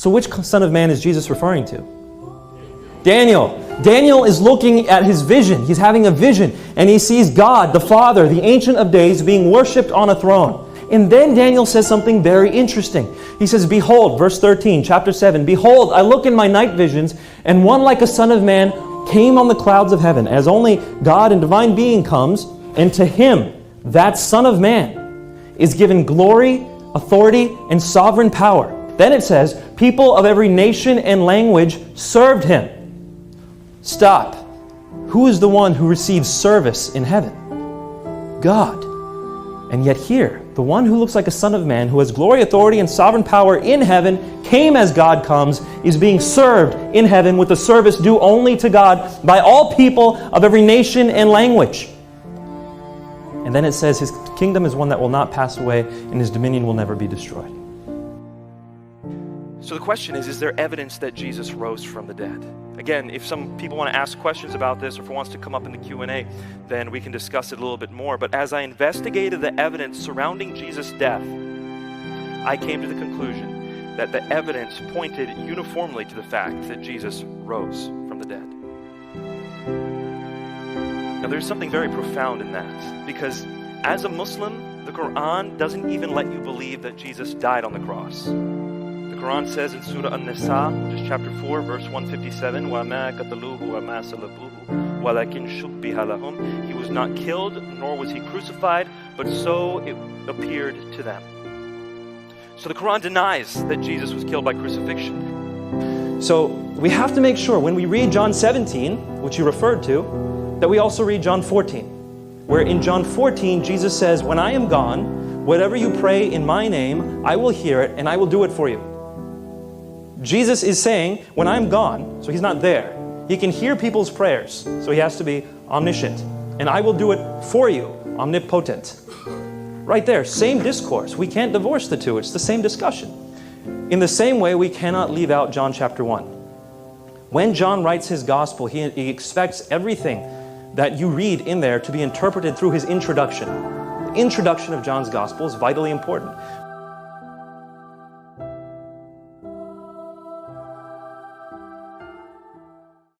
So which Son of Man is Jesus referring to? Daniel. Daniel is looking at his vision. He's having a vision, and he sees God, the Father, the Ancient of Days, being worshipped on a throne. And then Daniel says something very interesting. He says, behold, verse 13, chapter 7, behold, I look in my night visions, and one like a son of man came on the clouds of heaven, as only God and divine being comes, and to him, that Son of Man, is given glory, authority, and sovereign power. Then it says, people of every nation and language served him. Stop. Who is the one who receives service in heaven? God. And yet here, the one who looks like a son of man, who has glory, authority, and sovereign power in heaven, came as God comes, is being served in heaven with a service due only to God by all people of every nation and language. And then it says his kingdom is one that will not pass away, and his dominion will never be destroyed. So the question is there evidence that Jesus rose from the dead? Again, if some people want to ask questions about this, or if it wants to come up in the Q&A, then we can discuss it a little bit more. But as I investigated the evidence surrounding Jesus' death, I came to the conclusion that the evidence pointed uniformly to the fact that Jesus rose from the dead. Now there's something very profound in that, because as a Muslim, the Quran doesn't even let you believe that Jesus died on the cross. The Quran says in Surah An-Nisa, which is chapter 4, verse 157, وَمَا قَتَلُوهُ وَمَا صَلَبُوهُ وَلَكِنْ شُبِّهَ لَهُمْ. He was not killed, nor was he crucified, but so it appeared to them. So the Quran denies that Jesus was killed by crucifixion. So we have to make sure when we read John 17, which you referred to, that we also read John 14, where in John 14, Jesus says, when I am gone, whatever you pray in my name, I will hear it and I will do it for you. Jesus is saying, when I'm gone, so he's not there, he can hear people's prayers, so he has to be omniscient. And I will do it for you, omnipotent. Right there, same discourse. We can't divorce the two. It's the same discussion. In the same way, we cannot leave out John chapter 1. When John writes his gospel, he expects everything that you read in there to be interpreted through his introduction. The introduction of John's gospel is vitally important.